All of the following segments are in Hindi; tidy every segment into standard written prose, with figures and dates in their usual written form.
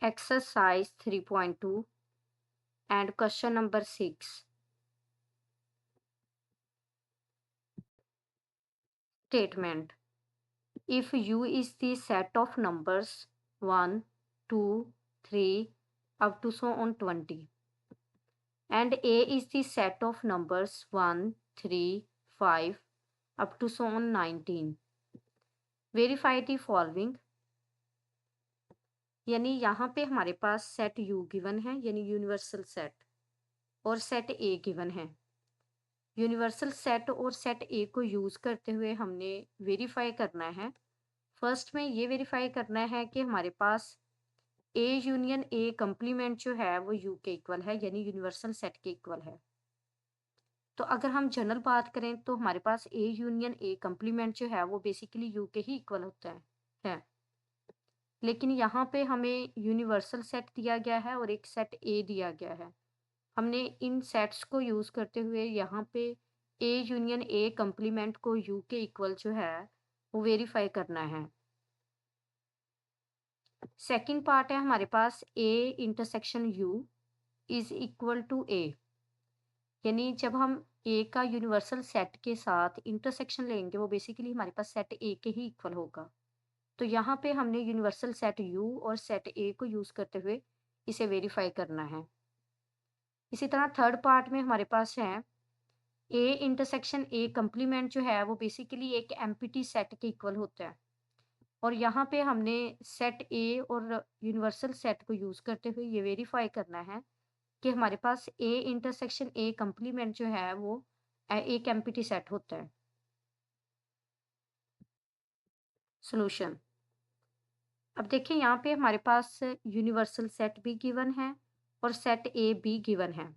Exercise 3.2 and question number 6. Statement. If U is the set of numbers 1, 2, 3 up to so on 20, and A is the set of numbers 1, 3, 5 up to so on 19, verify the following. यानी यहाँ पे हमारे पास सेट U गिवन है, यानी यूनिवर्सल सेट, और सेट A गिवन है। यूनिवर्सल सेट और सेट ए को यूज करते हुए हमने वेरीफाई करना है। फर्स्ट में ये वेरीफाई करना है कि हमारे पास ए यूनियन ए कंप्लीमेंट जो है वो यू के इक्वल है, यानी यूनिवर्सल सेट के इक्वल है। तो अगर हम जनरल बात करें तो हमारे पास ए यूनियन ए कंप्लीमेंट जो है वो बेसिकली यू के ही इक्वल होता है। लेकिन यहाँ पे हमें यूनिवर्सल सेट दिया गया है और एक सेट ए दिया गया है। हमने इन सेट्स को यूज करते हुए यहाँ पे ए यूनियन ए कंप्लीमेंट को यू के इक्वल जो है वो वेरीफाई करना है। सेकंड पार्ट है हमारे पास A intersection U is equal to A, यानी जब हम ए का यूनिवर्सल सेट के साथ इंटरसेक्शन लेंगे वो बेसिकली हमारे पास सेट ए के ही इक्वल होगा। तो यहाँ पे हमने यूनिवर्सल सेट यू और सेट ए को यूज करते हुए इसे वेरीफाई करना है। इसी तरह थर्ड पार्ट में हमारे पास है ए इंटरसेक्शन ए कंप्लीमेंट जो है वो बेसिकली एक एम्प्टी सेट के इक्वल होता है, और यहाँ पे हमने सेट ए और यूनिवर्सल सेट को यूज करते हुए ये वेरीफाई करना है कि हमारे पास ए इंटरसेक्शन ए कंप्लीमेंट जो है वो एक एम्प्टी सेट होता है। सॉल्यूशन। अब देखिए यहाँ पे हमारे पास यूनिवर्सल सेट भी गिवन है और सेट ए भी गिवन है।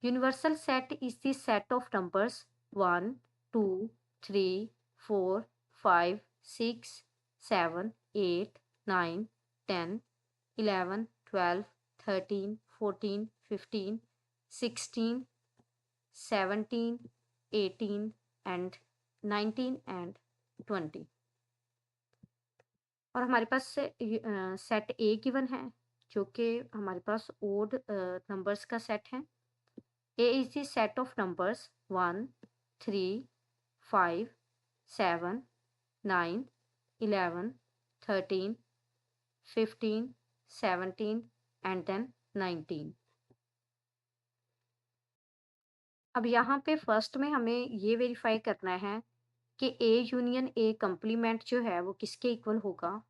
Universal set is the set of numbers 1, 2, 3, 4, 5, 6, 7, 8, 9, 10, 11, 12, 13, 14, 15, 16, 17, 18 and 19 and 20। और हमारे पास सेट ए गिवन है जो कि हमारे पास ओड नंबर्स का सेट है। A is the set of numbers 1, 3, 5, 7, 9, 11, 13, 15, 17 and then 19। अब यहाँ पे फर्स्ट में हमें ये वेरीफाई करना है कि A यूनियन A कंप्लीमेंट जो है वो किसके इक्वल होगा,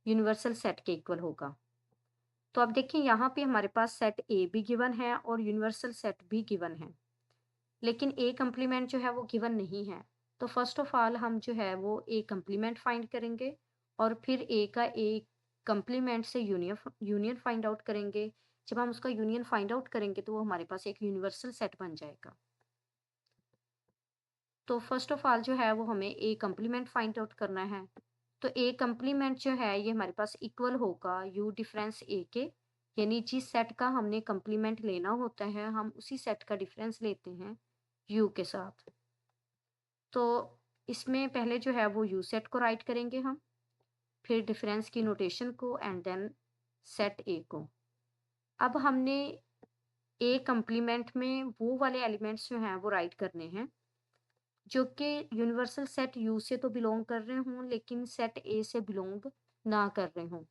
यूनिवर्सल सेट के इक्वल होगा। तो अब देखिए यहाँ पे हमारे पास सेट A भी गिवन है और यूनिवर्सल सेट भी गिवन है, लेकिन ए कंप्लीमेंट जो है वो गिवन नहीं है। तो फर्स्ट ऑफ ऑल हम जो है वो ए कंप्लीमेंट फाइंड करेंगे और फिर ए का ए कंप्लीमेंट से यूनियन फाइंड आउट करेंगे। जब हम उसका यूनियन फाइंड आउट करेंगे तो वो हमारे पास एक यूनिवर्सल सेट बन जाएगा। तो फर्स्ट ऑफ ऑल जो है वो हमें ए कंप्लीमेंट फाइंड आउट करना है। तो ए कंप्लीमेंट जो है ये हमारे पास इक्वल होगा यू डिफरेंस ए के, यानी जिस सेट का हमने कंप्लीमेंट लेना होता है हम उसी सेट का डिफरेंस लेते हैं यू के साथ। तो इसमें पहले जो है वो यू सेट को राइट करेंगे हम, फिर डिफरेंस की नोटेशन को एंड देन सेट ए को। अब हमने ए कंप्लीमेंट में वो वाले एलिमेंट्स जो हैं वो राइट करने हैं जो कि यूनिवर्सल सेट यू से तो बिलोंग कर रहे हों लेकिन सेट ए से बिलोंग ना कर रहे हों।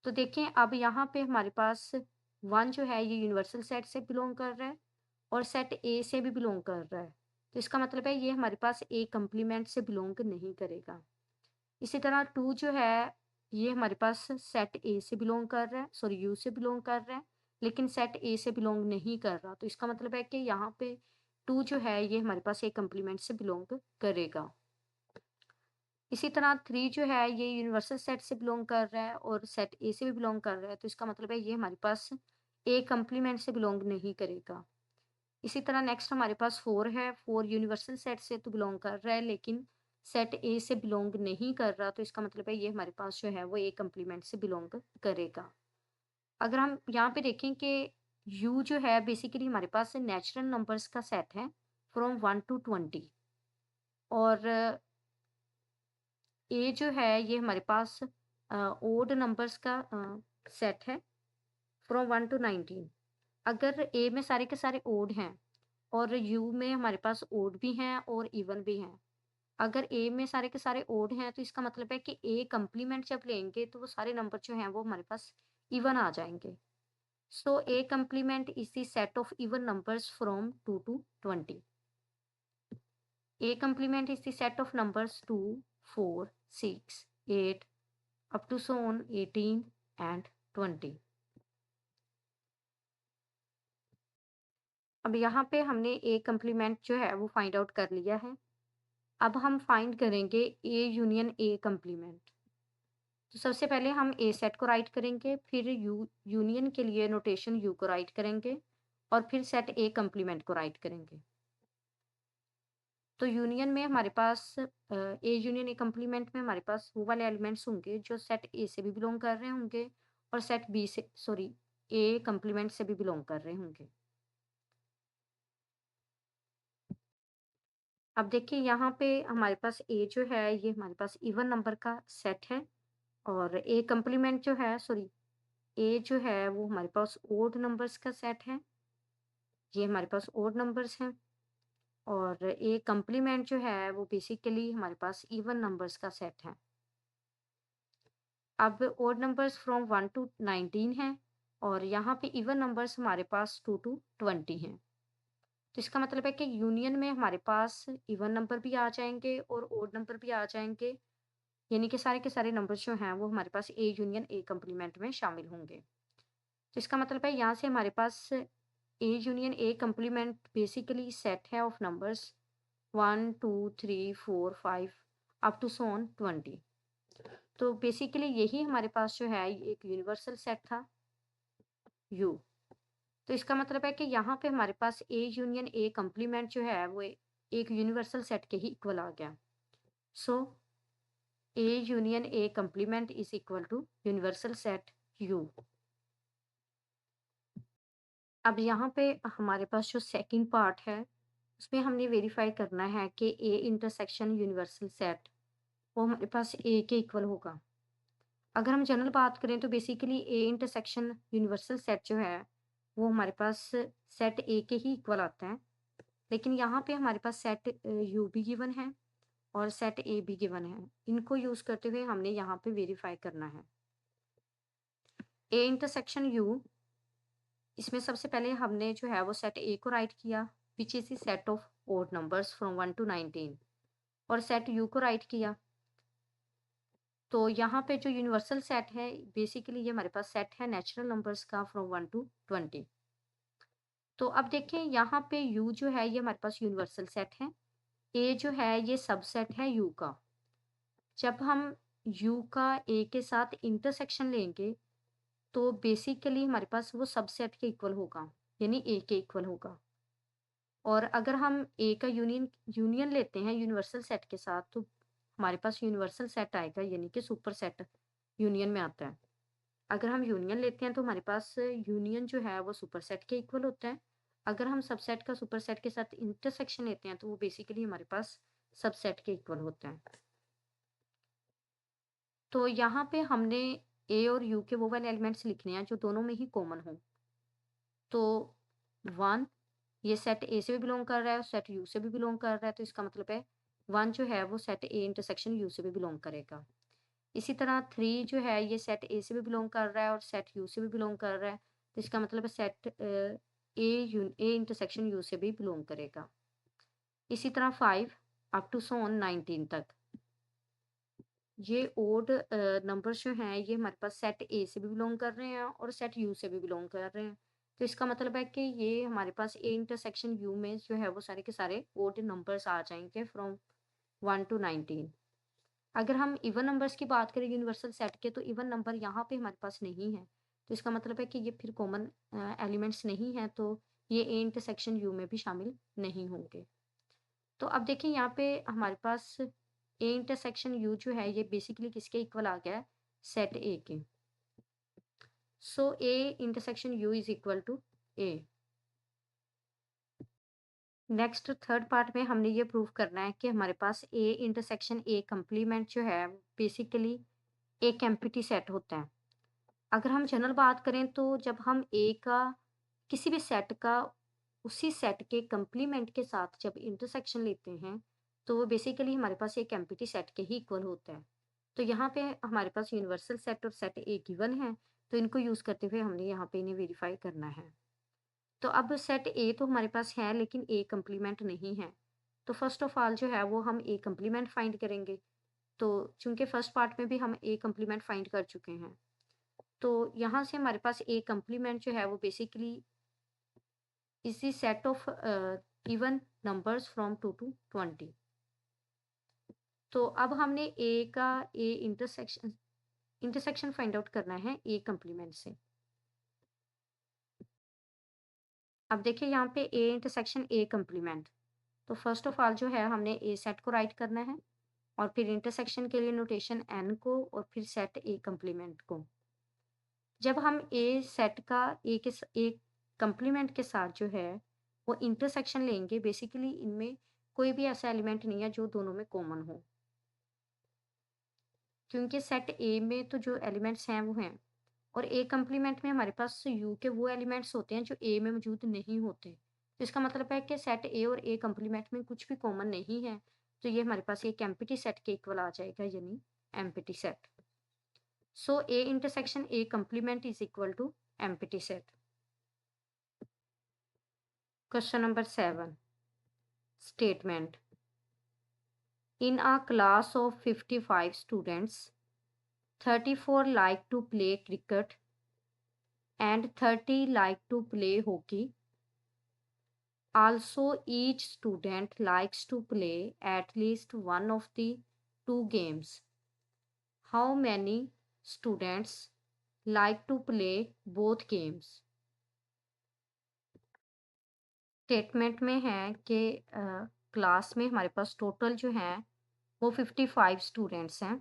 तो देखें अब यहाँ पे हमारे पास 1 जो है ये यूनिवर्सल सेट से बिलोंग कर रहा है और सेट ए से भी बिलोंग कर रहा है। तो इसका मतलब है ये हमारे पास ए कंप्लीमेंट से बिलोंग नहीं करेगा। इसी तरह 2 जो है ये हमारे पास सेट ए से बिलोंग कर रहा है, सॉरी यू से बिलोंग कर रहा है, लेकिन सेट ए से बिलोंग नहीं कर रहा। तो इसका मतलब है कि यहाँ पे 2 जो है ये हमारे पास ए कंप्लीमेंट से बिलोंग करेगा। इसी तरह 3 जो है ये यूनिवर्सल सेट से बिलोंग कर रहा है और सेट ए से भी बिलोंग कर रहा है। तो इसका मतलब है ये हमारे पास ए कंप्लीमेंट से बिलोंग नहीं करेगा। इसी तरह नेक्स्ट हमारे पास 4 है। 4 यूनिवर्सल सेट से तो बिलोंग कर रहा है लेकिन सेट ए से बिलोंग नहीं कर रहा। तो इसका मतलब है ये हमारे पास जो है वो ए कंप्लीमेंट से बिलोंग करेगा। अगर हम यहाँ पे देखें कि यू जो है बेसिकली हमारे पास नेचुरल नंबर्स का सेट है फ्रॉम 1 to 20, और ए जो है ये हमारे पास ओड नंबर्स का सेट है फ्रॉम 1 टू 19। अगर ए में सारे के सारे ओड हैं और यू में हमारे पास ओड भी हैं और इवन भी हैं। अगर ए में सारे के सारे ओड हैं तो इसका मतलब है कि ए कंप्लीमेंट जब लेंगे तो वो सारे नंबर जो हैं वो हमारे पास इवन आ जाएंगे। So A complement is the set of even numbers from 2 to 20। A complement is the set of numbers 2, 4, 6, 8 up to so on 18 and 20। अब यहाँ पे हमने A complement जो है वो फाइंड आउट कर लिया है। अब हम फाइंड करेंगे A यूनियन A complement। तो सबसे पहले हम A सेट को राइट करेंगे, फिर यूनियन के लिए नोटेशन U को राइट करेंगे और फिर सेट A complement को राइट करेंगे। तो यूनियन में हमारे पास ए यूनियन ए कंप्लीमेंट में हमारे पास वो वाले एलिमेंट्स होंगे जो सेट ए से भी बिलोंग कर रहे होंगे और सेट बी से सॉरी ए कंप्लीमेंट से भी बिलोंग कर रहे होंगे। अब देखिए यहाँ पे हमारे पास ए जो है ये हमारे पास इवन नंबर का सेट है और ए कंप्लीमेंट जो है सॉरी ए जो है वो हमारे पास ओड नंबर्स का सेट है। ये हमारे पास ओड नंबर्स हैं और ए कंप्लीमेंट जो है वो बेसिकली हमारे पास इवन नंबर्स का सेट है। अब ओड नंबर्स फ्रॉम 1 टू 19 हैं और यहाँ पे इवन नंबर्स हमारे पास 2 टू 20 हैं। तो इसका मतलब है कि यूनियन में हमारे पास इवन नंबर भी आ जाएंगे और ओड नंबर भी आ जाएंगे, यानी कि सारे के सारे नंबर्स जो हैं वो हमारे पास ए यूनियन ए कंप्लीमेंट में शामिल होंगे। तो इसका मतलब है यहाँ से हमारे पास A union A complement basically set है of numbers 1 2 3 4 5 up to so on 20। तो बेसिकली यही हमारे पास जो है एक यूनिवर्सल सेट था यू। तो इसका मतलब है कि यहाँ पे हमारे पास ए यूनियन ए कंप्लीमेंट जो है वो एक यूनिवर्सल सेट के ही इक्वल आ गया। So A union A complement is equal to universal set U. अब यहाँ पे हमारे पास जो सेकंड पार्ट है उसमें हमने वेरीफाई करना है कि ए इंटरसेक्शन यूनिवर्सल सेट वो हमारे पास ए के इक्वल होगा। अगर हम जनरल बात करें तो basically A intersection universal set जो है वो हमारे पास सेट ए के ही इक्वल आता है, लेकिन यहाँ पे हमारे पास सेट यू भी गिवन है और सेट ए भी गिवन है। इनको यूज करते हुए हमने यहाँ पे वेरीफाई करना है ए इंटरसेक्शन यू। इसमें सबसे पहले हमने जो है वो सेट ए को राइट किया which is the set of odd numbers from 1 to 19 और सेट यू को राइट किया। तो यहाँ पे जो यूनिवर्सल सेट है बेसिकली ये हमारे पास सेट है नेचुरल नंबर्स का फ्रॉम 1 टू 20। तो अब देखें यहाँ पे u जो है ये हमारे पास यूनिवर्सल सेट है, a जो है ये सबसेट है u का। जब हम u का a के साथ इंटरसेक्शन लेंगे तो बेसिकली हमारे पास वो सबसेट के इक्वल होगा, यानी a के इक्वल होगा। और अगर हम a का यूनियन यूनियन लेते हैं यूनिवर्सल सेट के साथ तो हमारे पास यूनिवर्सल सेट आएगा, यानी कि सुपर सेट यूनियन में आता है। अगर हम यूनियन लेते हैं तो हमारे पास यूनियन जो है वो सुपर सेट के इक्वल होता है। अगर हम सबसेट का सुपर सेट के साथ इंटरसेक्शन लेते हैं तो वो बेसिकली हमारे पास सबसेट के इक्वल होता है। तो यहाँ पे हमने ए और यू के वो वाले एलिमेंट्स लिखने हैं जो दोनों में ही कॉमन हो। तो 1 ये सेट ए से भी बिलोंग कर रहा है और सेट यू से भी बिलोंग कर रहा है, तो इसका मतलब है 1 जो है वो सेट ए इंटरसेक्शन यू से भी बिलोंग करेगा। इसी तरह 3 जो है ये सेट ए से भी बिलोंग कर रहा है और सेट यू से भी बिलोंग कर रहा है, तो इसका मतलब है सेट ए इंटरसेक्शन यू से भी बिलोंग करेगा। इसी तरह 5 अप टू सो ऑन 19 तक ये ओड नंबर्स जो हैं ये हमारे पास सेट ए से भी बिलोंग कर रहे हैं और सेट यू से भी बिलोंग कर रहे हैं। तो इसका मतलब है कि ये हमारे पास ए इंटरसेक्शन यू में जो है वो सारे के सारे ओड नंबर्स आ जाएंगे फ्रॉम 1 टू 19। अगर हम इवन नंबर्स की बात करें यूनिवर्सल सेट के तो इवन नंबर यहाँ पे हमारे पास नहीं है, तो इसका मतलब है कि ये फिर कॉमन एलिमेंट्स नहीं है, तो ये ए इंटरसेक्शन यू में भी शामिल नहीं होंगे। तो अब देखिए यहाँ पे हमारे पास ए इंटरसेक्शन यू जो है ये बेसिकली किसके इक्वल आ गया है, सेट ए के। So A intersection U is equal to A. Next third part में हमने ये प्रूव करना है कि हमारे पास ए इंटरसेक्शन ए कंप्लीमेंट जो है बेसिकली एक एम्प्टी सेट होता है। अगर हम जनरल बात करें तो जब हम ए का किसी भी सेट का उसी सेट के कंप्लीमेंट के साथ जब इंटरसेक्शन लेते हैं, तो वो बेसिकली हमारे पास एक एम्प्टी सेट के ही इक्वल होता है। तो यहाँ पे हमारे पास यूनिवर्सल सेट और सेट ए गिवन है, तो इनको यूज़ करते हुए हमने यहाँ पे इन्हें वेरीफाई करना है। तो अब सेट ए तो हमारे पास है लेकिन ए कंप्लीमेंट नहीं है। तो फर्स्ट ऑफ ऑल जो है वो हम ए कंप्लीमेंट फाइंड करेंगे। तो चूँकि फर्स्ट पार्ट में भी हम ए कंप्लीमेंट फाइंड कर चुके हैं, तो यहाँ से हमारे पास ए कंप्लीमेंट जो है वो basically is the set of even numbers from 2 to 20। तो अब हमने ए का ए इंटरसेक्शन फाइंड आउट करना है ए कंप्लीमेंट से। अब देखिए यहाँ पे ए इंटरसेक्शन ए कंप्लीमेंट, तो फर्स्ट ऑफ ऑल जो है हमने ए सेट को राइट करना है और फिर इंटरसेक्शन के लिए नोटेशन एन को और फिर सेट ए कंप्लीमेंट को। जब हम ए सेट का ए कंप्लीमेंट के साथ जो है वो इंटरसेक्शन लेंगे, बेसिकली इनमें कोई भी ऐसा एलिमेंट नहीं है जो दोनों में कॉमन हो, क्योंकि सेट ए में तो जो एलिमेंट्स हैं वो हैं और ए कंप्लीमेंट में हमारे पास यू के वो एलिमेंट्स होते हैं जो ए में मौजूद नहीं होते। तो इसका मतलब है कि सेट ए और ए कंप्लीमेंट में कुछ भी कॉमन नहीं है, तो ये हमारे पास एक एम्प्टी सेट के इक्वल आ जाएगा, यानी empty set. So A intersection A complement is equal to empty set. Question number 7. Statement. In a class of 55 students, 34 like to play cricket and 30 like to play hockey. Also, each student likes to play at least one of the two games. How many students like to play both games? Statement में है कि क्लास में हमारे पास टोटल जो हैं वो 55 स्टूडेंट्स हैं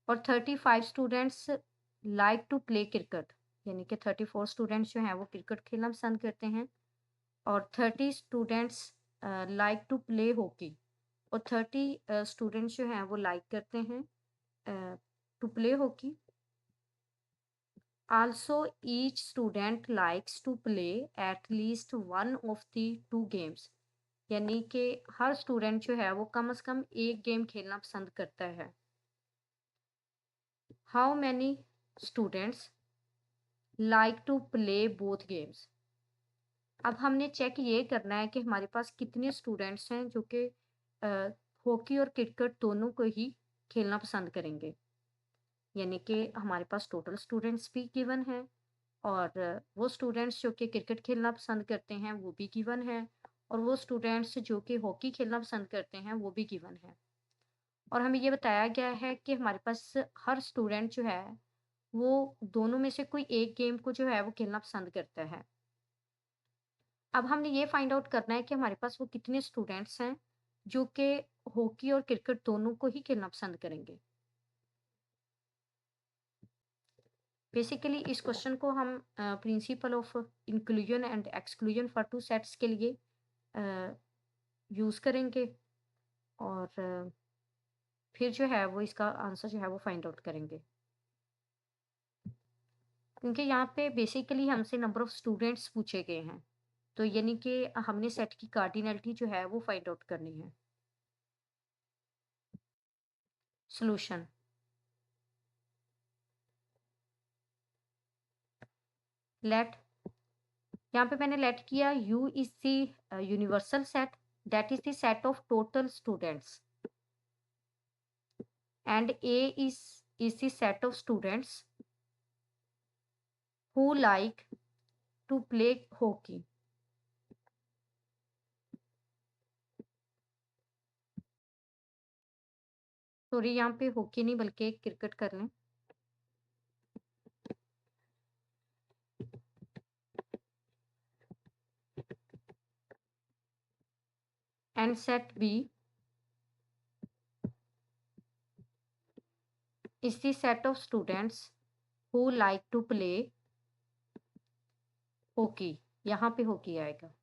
और 35 students like to play cricket, यानी कि 34 स्टूडेंट्स जो हैं वो क्रिकेट खेलना पसंद करते हैं और 30 students like to play hockey और 30 स्टूडेंट्स जो हैं वो लाइक करते हैं to play hockey. Also, each student likes to play at least one of the two games, यानी कि हर स्टूडेंट जो है वो कम से कम एक गेम खेलना पसंद करता है। How many students like to play both games. अब हमने चेक ये करना है कि हमारे पास कितने स्टूडेंट्स हैं जो कि हॉकी और क्रिकेट दोनों को ही खेलना पसंद करेंगे, यानी कि हमारे पास टोटल स्टूडेंट्स भी गिवन हैं और वो स्टूडेंट्स जो कि क्रिकेट खेलना पसंद करते हैं वो भी गिवन है और वो स्टूडेंट्स जो कि हॉकी खेलना पसंद करते हैं वो भी गिवन है। और हमें ये बताया गया है कि हमारे पास हर स्टूडेंट जो है वो दोनों में से कोई एक गेम को जो है वो खेलना पसंद करता है। अब हमने ये फाइंड आउट करना है कि हमारे पास वो कितने स्टूडेंट्स हैं जो कि हॉकी और क्रिकेट दोनों को ही खेलना पसंद करेंगे। बेसिकली इस क्वेश्चन को हम principal of inclusion and exclusion for two sets के लिए यूज़ करेंगे और फिर जो है वो इसका आंसर जो है वो फाइंड आउट करेंगे, क्योंकि यहाँ पे बेसिकली हमसे नंबर ऑफ स्टूडेंट्स पूछे गए हैं, तो यानी कि हमने सेट की कार्डिनलिटी जो है वो फाइंड आउट करनी है। सॉल्यूशन। लेट, यहाँ पे मैंने लेट किया U is the universal set that is the set of total students and A is the set of students who like to play hockey. Sorry, यहाँ पे हॉकी नहीं बल्कि क्रिकेट कर लें। And set B is the set of students who like to play hockey. यहाँ पे हॉकी आएगा।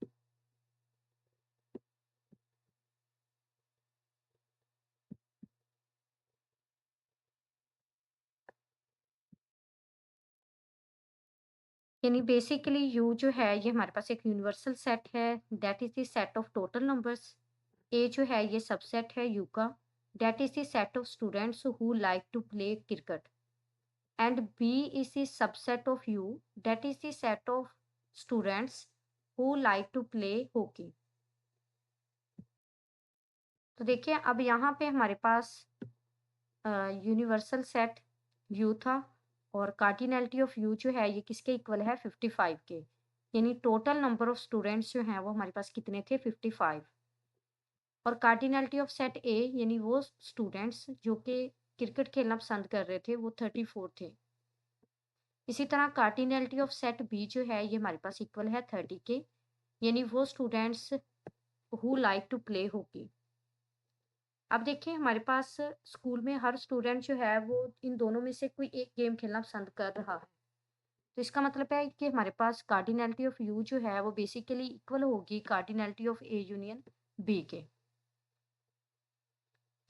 यानी बेसिकली यू जो है ये हमारे पास एक यूनिवर्सल सेट है, that is the set of total numbers. A जो है ये सबसेट है यू का, that is the set of students who like to play cricket. And B is the subset of U, that is the set of students who like to play hockey. तो देखिए अब यहाँ पे हमारे पास यूनिवर्सल सेट यू था, और कार्डिनैलिटी ऑफ यू जो है ये किसके इक्वल है 55 के। यानी टोटल नंबर ऑफ स्टूडेंट्स जो हैं वो हमारे पास कितने थे 55। और कार्डिनैलिटी ऑफ सेट ए यानी वो स्टूडेंट्स जो कि क्रिकेट खेलना पसंद कर रहे थे वो 34 थे। इसी तरह कार्डिनैलिटी ऑफ सेट बी जो है ये हमारे पास इक्वल है 30 के, यानी वो students who like to play hockey. अब देखिए हमारे पास स्कूल में हर स्टूडेंट जो है वो इन दोनों में से कोई एक गेम खेलना पसंद कर रहा है। तो इसका मतलब है कि हमारे पास कार्डिनैलिटी ऑफ यू जो है वो बेसिकली इक्वल होगी cardinality of A union B के।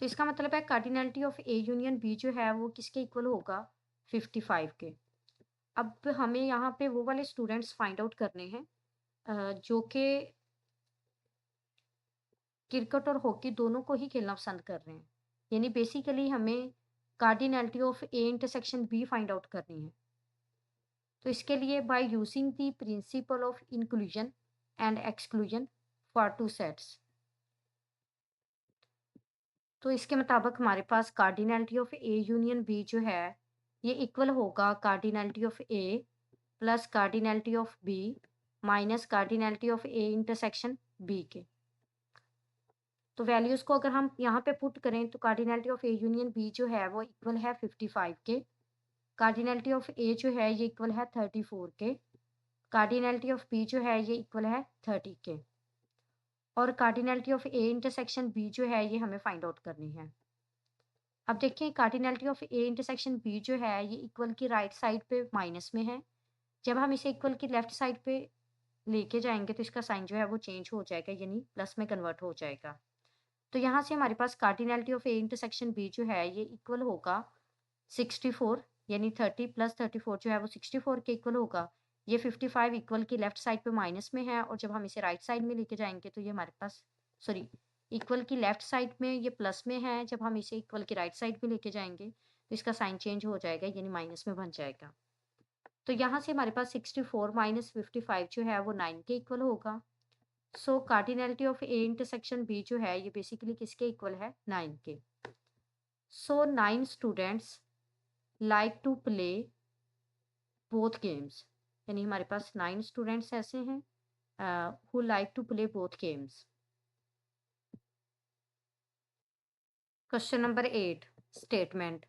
तो इसका मतलब है cardinality of A union B जो है वो किसके इक्वल होगा 55 के। अब हमें यहाँ पे वो वाले स्टूडेंट्स फाइंड आउट करने हैं जो कि क्रिकेट और हॉकी दोनों को ही खेलना पसंद कर रहे हैं। यानी बेसिकली हमें cardinality of A intersection B find out करनी है। तो इसके लिए by using the principle of inclusion and exclusion for two sets, तो इसके मुताबिक हमारे पास cardinality of A union B जो है ये इक्वल होगा cardinality of A plus cardinality of B minus cardinality of A intersection B के। तो वैल्यूज़ को अगर हम यहाँ पे पुट करें तो cardinality of A union B जो है वो इक्वल है 55 के, कार्डिनैलिटी ऑफ ए जो है ये इक्वल है 34 के, कार्डिनैलिटी ऑफ बी जो है ये इक्वल है 30 के, और cardinality of A intersection B जो है ये हमें फाइंड आउट करनी है। अब देखिए cardinality of A intersection B जो है ये इक्वल की राइट साइड पे माइनस में है। जब हम इसे इक्वल की लेफ्ट साइड पे लेके जाएंगे तो इसका साइन जो है वो चेंज हो जाएगा, यानी प्लस में कन्वर्ट हो जाएगा। तो यहाँ से हमारे पास cardinality of A intersection B जो है ये इक्वल होगा 64, यानी 30 प्लस 34 जो है वो 64 के इक्वल होगा। ये 55 इक्वल की लेफ्ट साइड पे माइनस में है, और जब हम इसे राइट साइड में लेके जाएंगे तो ये हमारे पास सॉरी इक्वल की लेफ्ट साइड में ये प्लस में है, जब हम इसे इक्वल की राइट साइड में लेके जाएंगे तो इसका साइन चेंज हो जाएगा, यानी माइनस में बन जाएगा। तो यहाँ से हमारे पास 64 माइनस 55 जो है वो 9 के इक्वल होगा। So cardinality of A intersection B जो है ये बेसिकली किसके इक्वल है 9 के। So 9 students like to play both games, यानी हमारे पास 9 स्टूडेंट्स ऐसे हैं who like to play both games. Question number 8 statement,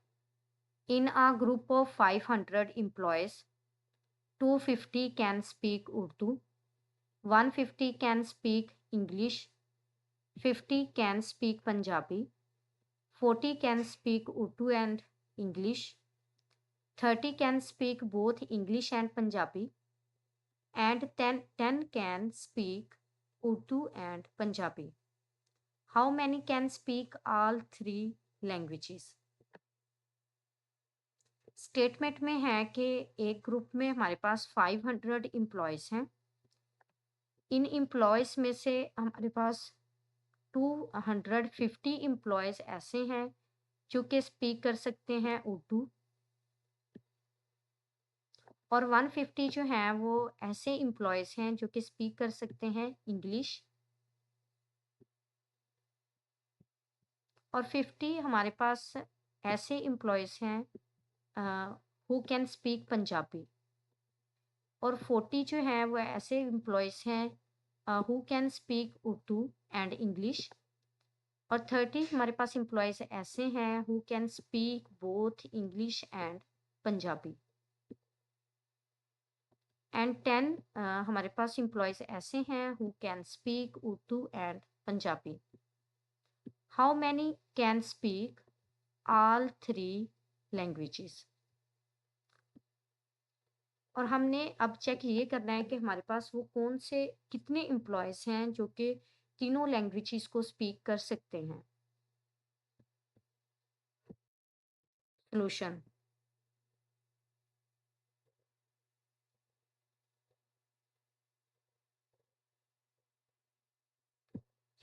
in a group of 500 employees 250 can speak Urdu, 150 can speak English, 50 can speak Punjabi, 40 can speak Urdu and English, 30 can speak both English and Punjabi, and 10 can speak Urdu and Punjabi. How many can speak all three languages? Statement में है कि एक ग्रुप में हमारे पास 500 एम्प्लॉयज़ हैं। इन एम्प्लॉयज़ में से हमारे पास 250 एम्प्लॉयज़ ऐसे हैं जो कि स्पीक कर सकते हैं उर्दू, और 150 जो हैं वो ऐसे एम्प्लॉयज़ हैं जो कि स्पीक कर सकते हैं इंग्लिश, और 50 हमारे पास ऐसे एम्प्लॉयज़ हैं हु कैन स्पीक पंजाबी, और 40 जो हैं वो ऐसे एम्प्लॉयज़ हैं who can speak Urdu and English, और 30 हमारे पास एम्प्लॉयज़ ऐसे हैं who can speak both English and Punjabi, and 10 हमारे पास एम्प्लॉयज़ ऐसे हैं who can speak Urdu and Punjabi. How many can speak all three languages? और हमने अब चेक ये करना है कि हमारे पास वो कौन से कितने एम्प्लॉयज़ हैं जो कि तीनों लैंग्वेजेस को स्पीक कर सकते हैं। सॉल्यूशन,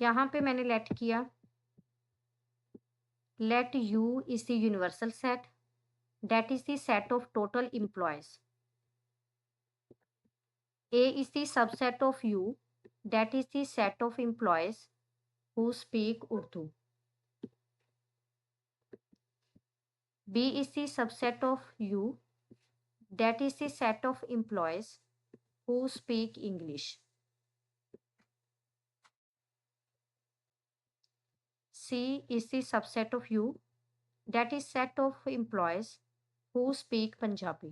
यहाँ पे मैंने लेट किया, let U is the universal set, that is the set of total employees. A is the subset of U, that is the set of employees who speak Urdu. B is the subset of U, that is the set of employees who speak English. C is the subset of U, that is set of employees who speak Punjabi.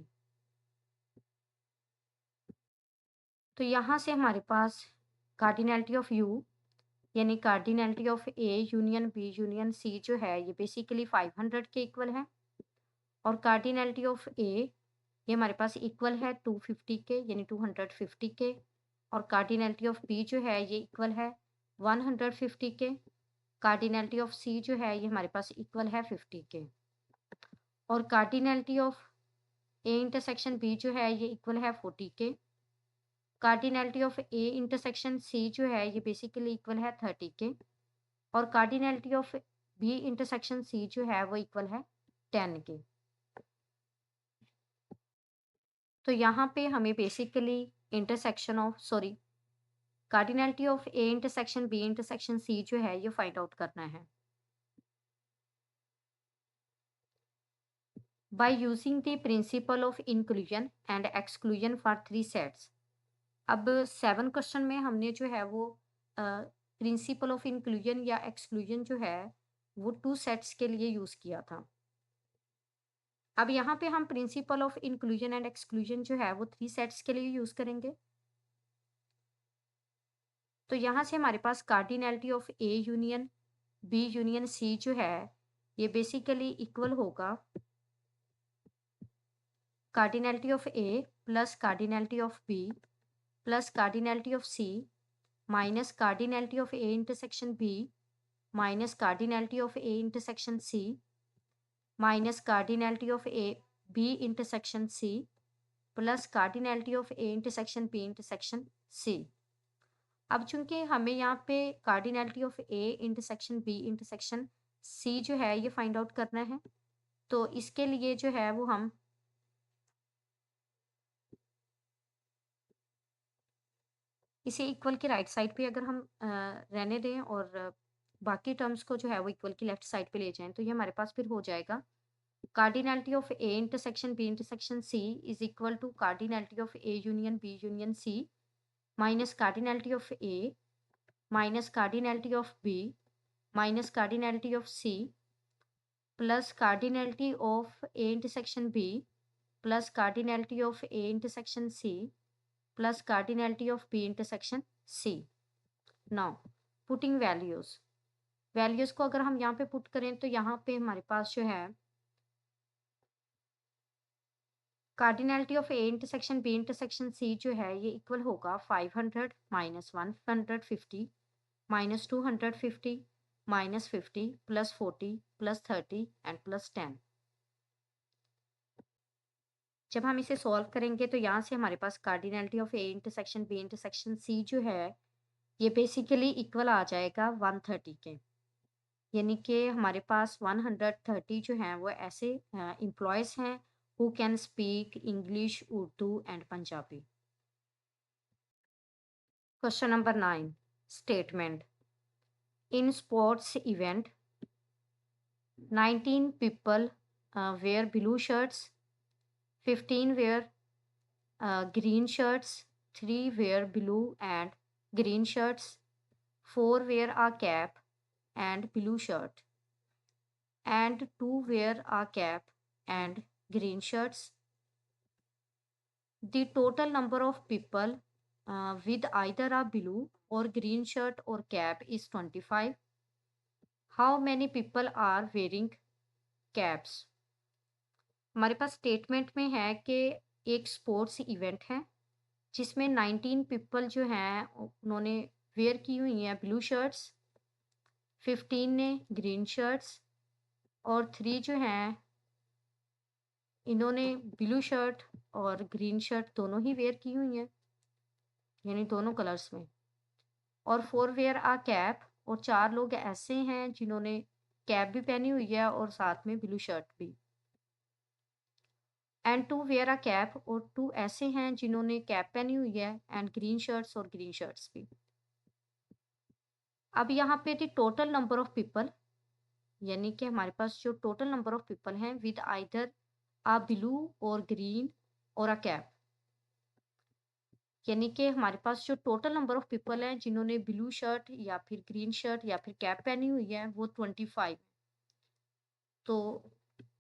तो यहाँ से हमारे पास कार्डिनैलिटी ऑफ U यानी cardinality of A union B union C जो है ये बेसिकली 500 के इक्वल है, और कार्डिनैलिटी ऑफ ए ये हमारे पास इक्वल है 250 के यानी 250 के, और कार्डिनैलिटी ऑफ बी जो है ये इक्वल है 150 के, कार्डिनैलिटी ऑफ सी जो है ये हमारे पास इक्वल है 50 के, और cardinality of A intersection B जो है ये इक्वल है 40 के, cardinality of A intersection C जो है ये बेसिकली इक्वल है 30 के, और cardinality of B intersection C जो है वो इक्वल है 10 के। तो यहाँ पे हमें basically cardinality of A intersection B intersection C जो है ये फाइंड आउट करना है by using the principle of inclusion and exclusion for 3 sets. अब 7 क्वेश्चन में हमने जो है वो प्रिंसिपल ऑफ इंक्लूजन या एक्सक्लूजन जो है वो 2 सेट्स के लिए यूज किया था। अब यहाँ पे हम principal of inclusion and exclusion जो है वो 3 सेट्स के लिए यूज करेंगे। तो यहाँ से हमारे पास cardinality of A union B union C जो है ये बेसिकली इक्वल होगा cardinality of A plus cardinality of B plus cardinality of C minus cardinality of A intersection B minus cardinality of A intersection C minus cardinality of A B intersection C plus cardinality of A intersection B intersection C. अब चूंकि हमें यहाँ पे cardinality of A intersection B intersection C जो है ये फाइंड आउट करना है, तो इसके लिए जो है वो हम इसे इक्वल के राइट साइड पे अगर हम रहने दें और बाकी टर्म्स को जो है वो इक्वल की लेफ्ट साइड पे ले जाएं, तो ये हमारे पास फिर हो जाएगा cardinality of A intersection B intersection C is equal to cardinality of A union B union C minus cardinality of A minus cardinality of B minus cardinality of C plus cardinality of A intersection B plus cardinality of A intersection C plus cardinality of B intersection C. Now putting values को अगर हम यहाँ पे पुट करें तो यहाँ पे हमारे पास जो है cardinality of A intersection B intersection C जो है ये इक्वल होगा 500 minus 150 minus 250 minus 50 plus 40 plus 30 and plus 10। जब हम इसे सॉल्व करेंगे तो यहाँ से हमारे पास cardinality of A intersection B intersection C जो है ये बेसिकली इक्वल आ जाएगा 130 के, यानी कि हमारे पास 130 जो हैं वो ऐसे एम्प्लॉयज़ हैं who can speak English, Urdu and Punjabi. Question number 9. Statement. In sports event, 19 people wear blue shirts, 15 wear green shirts, 3 wear blue and green shirts, 4 wear a cap and blue shirt, and 2 wear a cap and green shirts. The total number of people with either a blue or green shirt or cap is 25. How many people are wearing caps? हमारे पास स्टेटमेंट में है कि एक स्पोर्ट्स इवेंट है जिसमें 19 पीपल जो हैं उन्होंने वेयर की हुई हैं ब्लू शर्ट्स, 15 ने ग्रीन शर्ट्स और 3 जो हैं इन्होंने ब्लू शर्ट और ग्रीन शर्ट दोनों ही वेयर की हुई हैं, यानी दोनों कलर्स में, और 4 वेयर आ कैप और 4 लोग ऐसे हैं जिन्होंने कैप भी पहनी हुई है और साथ में ब्लू शर्ट भी। एंड 2 वियर अ कैप, और 2 ऐसे हैं जिन्होंने कैप पहनी हुई है एंड ग्रीन शर्ट्स और ग्रीन शर्ट्स भी। अब यहाँ पे the total number of people, यानी कि हमारे पास जो टोटल नंबर ऑफ पीपल हैं विद आइदर अ ब्लू और ग्रीन और अ कैप, यानी कि हमारे पास जो टोटल नंबर ऑफ पीपल हैं जिन्होंने ब्लू शर्ट या फिर ग्रीन शर्ट या फिर कैप पहनी हुई है वो 25। तो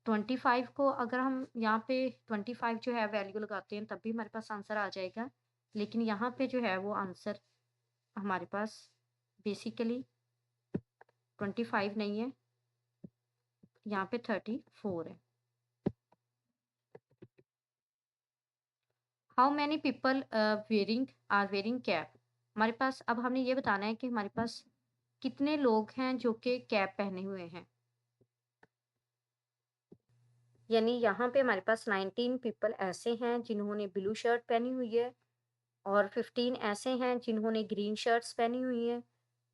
25 को अगर हम यहाँ पे 25 जो है वैल्यू लगाते हैं तब भी हमारे पास आंसर आ जाएगा, लेकिन यहाँ पे जो है वो आंसर हमारे पास बेसिकली 25 नहीं है, यहाँ पे 34 है। How many people wearing are wearing cap, हमारे पास अब हमने ये बताना है कि हमारे पास कितने लोग हैं जो कि कैप पहने हुए हैं। यानी यहाँ पे हमारे पास 19 पीपल ऐसे हैं जिन्होंने ब्लू शर्ट पहनी हुई है, और 15 ऐसे हैं जिन्होंने ग्रीन शर्ट्स पहनी हुई है,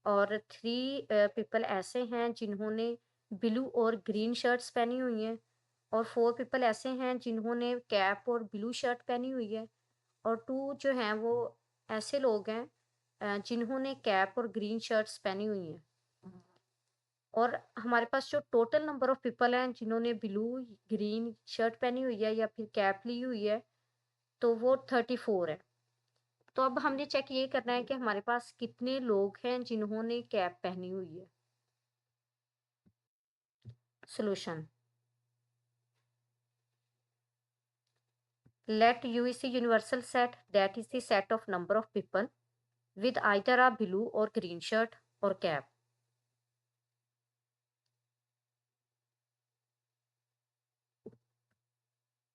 और 3 पीपल ऐसे हैं जिन्होंने ब्लू और ग्रीन शर्ट्स पहनी हुई हैं, और 4 पीपल ऐसे हैं जिन्होंने कैप और ब्लू शर्ट पहनी हुई है, और 2 जो हैं वो ऐसे लोग हैं जिन्होंने कैप और ग्रीन शर्ट्स पहनी हुई हैं। और हमारे पास जो टोटल नंबर ऑफ पीपल हैं जिन्होंने ब्लू ग्रीन शर्ट पहनी हुई है या फिर कैप ली हुई है, तो वो 34 है। तो अब हमने चेक ये करना है कि हमारे पास कितने लोग हैं जिन्होंने कैप पहनी हुई है। Solution, let U is a universal set, that is the set of number of people with either a blue or green shirt or cap.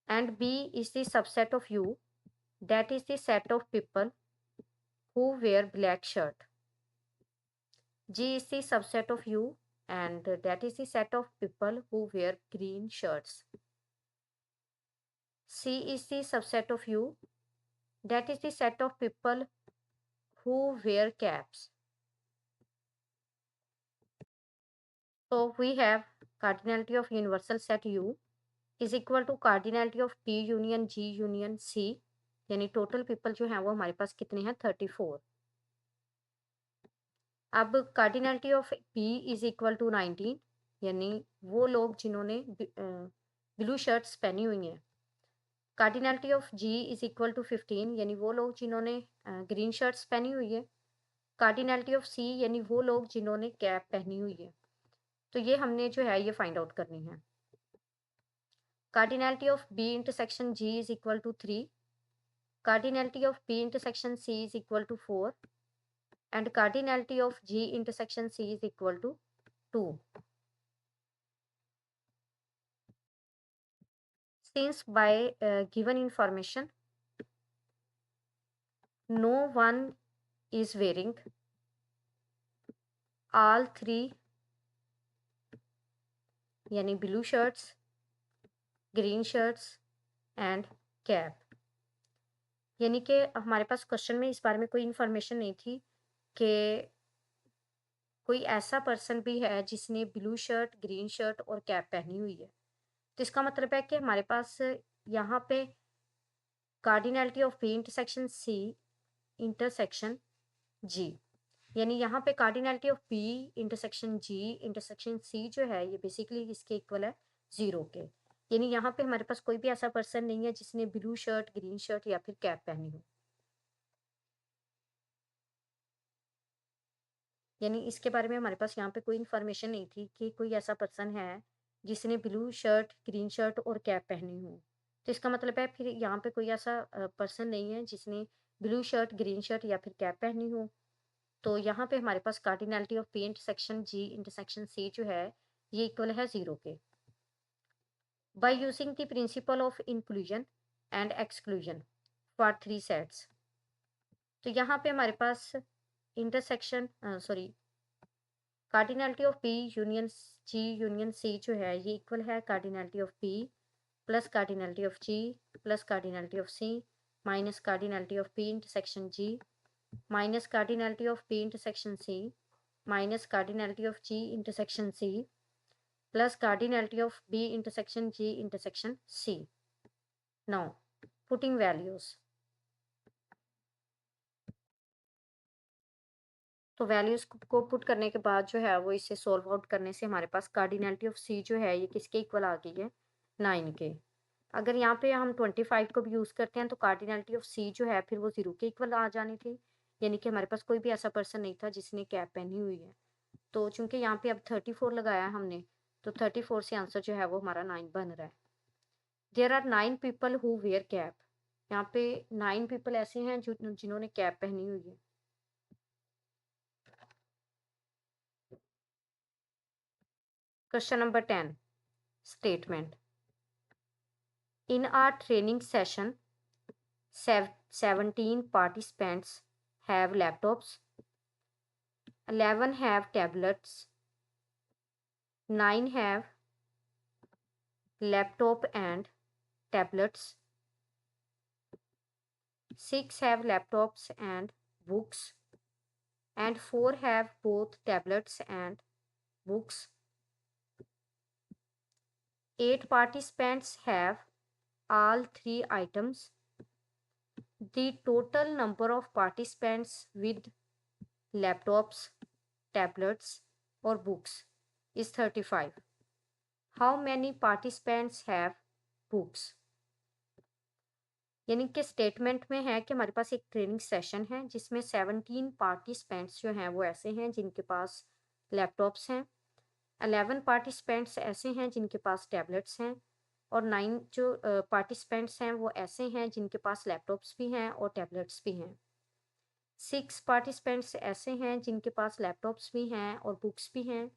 And B is the subset of U, that is the set of people who wear black shirt. G is the subset of U, and that is the set of people who wear green shirts. C is the subset of U, that is the set of people who wear caps. So we have cardinality of universal set U is equal to cardinality of P union G union C, यानी टोटल पीपल जो हैं वो हमारे पास कितने हैं 34। अब cardinality of P is equal to 19, यानी वो लोग जिन्होंने ब्लू शर्ट्स पहनी हुई हैं। Cardinality of G is equal to 15, यानी वो लोग जिन्होंने ग्रीन शर्ट्स पहनी हुई है। कार्डिनलिटी ऑफ C यानी वो लोग जिन्होंने कैप पहनी हुई है। तो ये हमने जो है ये फाइंड आउट करनी है। Cardinality of B intersection G is equal to 3. Cardinality of P intersection C is equal to 4. And cardinality of G intersection C is equal to 2. Since by given information, no one is wearing all three, यानी blue shirts, green shirts and cap, यानी कि हमारे पास क्वेश्चन में इस बारे में कोई इन्फॉर्मेशन नहीं थी कि कोई ऐसा पर्सन भी है जिसने ब्लू शर्ट, ग्रीन शर्ट और कैप पहनी हुई है। तो इसका मतलब है कि हमारे पास यहाँ पे cardinality of P intersection C intersection G, यानी यहाँ पे cardinality of P intersection G intersection C जो है ये बेसिकली इसके इक्वल है 0 के, यानी यहाँ पे हमारे पास कोई भी ऐसा पर्सन नहीं है जिसने ब्लू शर्ट, ग्रीन शर्ट या फिर कैप पहनी हो। यानी इसके बारे में हमारे पास यहाँ पे कोई इन्फॉर्मेशन नहीं थी कि कोई ऐसा पर्सन है जिसने ब्लू शर्ट, ग्रीन शर्ट और कैप पहनी हो। तो इसका मतलब है फिर यहाँ पे कोई ऐसा पर्सन नहीं है जिसने ब्लू शर्ट, ग्रीन शर्ट या फिर कैप पहनी हो। तो यहाँ पे हमारे पास cardinality of P intersection G intersection C जो है ये इक्वल है 0 के। By using the principle of inclusion and exclusion for 3 sets, तो यहाँ पे हमारे पास intersection cardinality of P union G union C जो है ये इक्वल है cardinality of P plus cardinality of G plus cardinality of C minus cardinality of P intersection G minus cardinality of P intersection C minus cardinality of G intersection C plus cardinality of B intersection G intersection C. Now putting values, तो वैल्यूज को पुट करने के बाद जो है वो इसे सॉल्व आउट करने से हमारे पास कार्डिनलिटी ऑफ C जो है ये किसके इक्वल आ गई है, 9 के. अगर यहाँ पे हम 25 को भी यूज़ करते हैं तो कार्डिनलिटी ऑफ C जो है फिर वो 0 के इक्वल आ जानी थी, यानी कि हमारे पास कोई भी ऐसा पर्सन नहीं था जिसने कैप पहनी हुई है. तो चूंकि यहाँ पे अब 34 लगाया हमने, तो 34 से आंसर जो है वो हमारा 9 बन रहा है. There are 9 people who wear cap. यहाँ पे 9 पीपल ऐसे हैं जो जिन्होंने कैप पहनी हुई है. Question number 10 statement. In are training session 17 participants have laptops, 11 have tablets, 9 have laptop and tablets, 6 have laptops and books, and 4 have both tablets and books. 8 participants have all three items. The total number of participants with laptops, tablets, or books is 35. How many participants have books? यानी कि स्टेटमेंट में है कि हमारे पास एक ट्रेनिंग सेशन है जिसमें 17 पार्टिसिपेंट्स जो हैं वो ऐसे हैं जिनके पास लैपटॉप्स हैं, 11 पार्टिसिपेंट्स ऐसे हैं जिनके पास टैबलेट्स हैं, और 9 जो पार्टिसिपेंट्स हैं वो ऐसे हैं जिनके पास लैपटॉप्स भी हैं और टैबलेट्स भी हैं. 6 पार्टिसिपेंट्स ऐसे हैं जिनके पास लैपटॉप्स भी हैं और बुक्स भी हैं,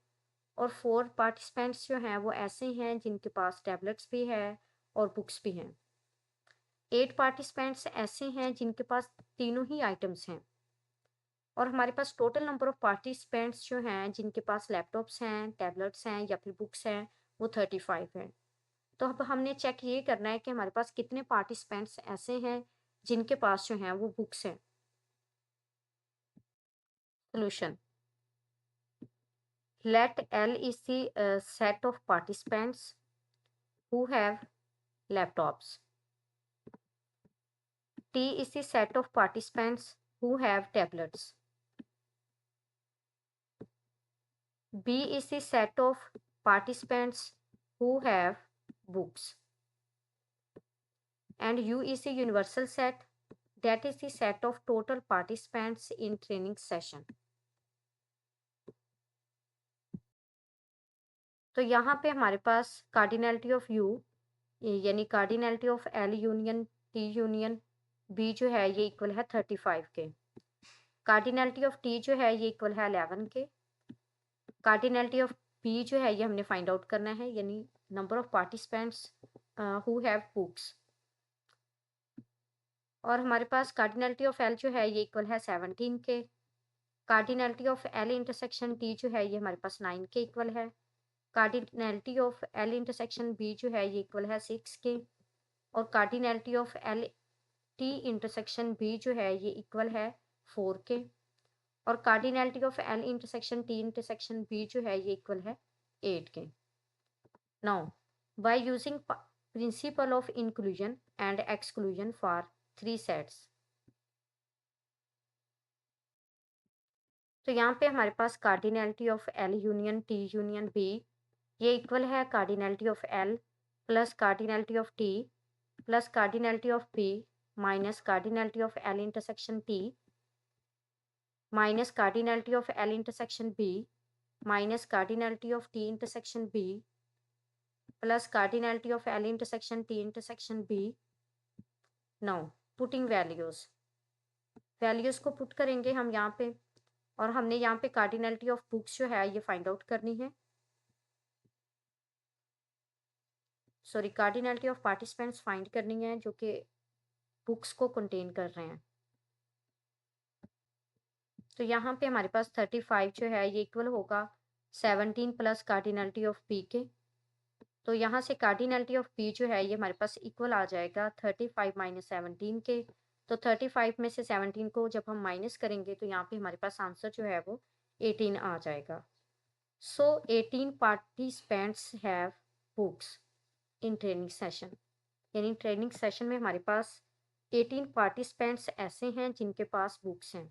और 4 पार्टिसिपेंट्स जो हैं वो ऐसे हैं जिनके पास टैबलेट्स भी है और बुक्स भी हैं. 8 पार्टिसिपेंट्स ऐसे हैं जिनके पास तीनों ही आइटम्स हैं, और हमारे पास टोटल नंबर ऑफ पार्टिसिपेंट्स जो हैं जिनके पास लैपटॉप्स हैं, टैबलेट्स हैं या फिर बुक्स हैं वो 35 हैं. तो अब हमने चेक ये करना है कि हमारे पास कितने पार्टिसिपेंट्स ऐसे हैं जिनके पास जो हैं वो बुक्स हैं. Solution. Let L is the set of participants who have laptops. T is the set of participants who have tablets. B is the set of participants who have books. And U is the universal set, that is the set of total participants in training session. तो यहाँ पे हमारे पास कार्डिनलिटी ऑफ U यानी cardinality of L union T union B जो है ये इक्वल है 35 के. कार्डिनलिटी ऑफ T जो है ये इक्वल है 11 के. कार्डिनलिटी ऑफ B जो है ये हमने फाइंड आउट करना है, यानी number of participants who have books. और हमारे पास कार्डिनलिटी ऑफ L जो है ये इक्वल है 17 के. Cardinality of L intersection T जो है ये हमारे पास 9 के इक्वल है. Cardinality of L intersection B जो है ये इक्वल है 6 के. और cardinality of L T intersection B जो है ये इक्वल है 4 के. और cardinality of L intersection T intersection B जो है ये इक्वल है 8 के. Now by using principle of inclusion and exclusion for 3 sets. तो यहाँ पे हमारे पास cardinality of L union T union B ये इक्वल है cardinality of L plus cardinality of T plus cardinality of B minus cardinality of L intersection T minus cardinality of L intersection B minus cardinality of T intersection B plus cardinality of L intersection T intersection B. Now putting values को पुट करेंगे हम यहाँ पे, और हमने यहाँ पे कार्डिनलिटी ऑफ बुक्स जो है ये फाइंड आउट करनी है. Sorry, cardinality of participants find करनी है जो कि बुक्स को कंटेन कर रहे हैं. तो यहाँ पे हमारे पास 35 जो है ये इक्वल होगा 17 प्लस कार्डिनलिटी ऑफ B के. तो यहाँ से कार्डिनलिटी ऑफ B जो है ये हमारे पास इक्वल आ जाएगा 35 माइनस 17 के. तो 35 में से 17 को जब हम माइनस करेंगे तो यहाँ पे हमारे पास आंसर जो है वो 18 आ जाएगा। सो 18 participants have books in training session, यानी ट्रेनिंग सेशन में हमारे पास 18 पार्टिसिपेंट्स ऐसे हैं जिनके पास बुक्स हैं।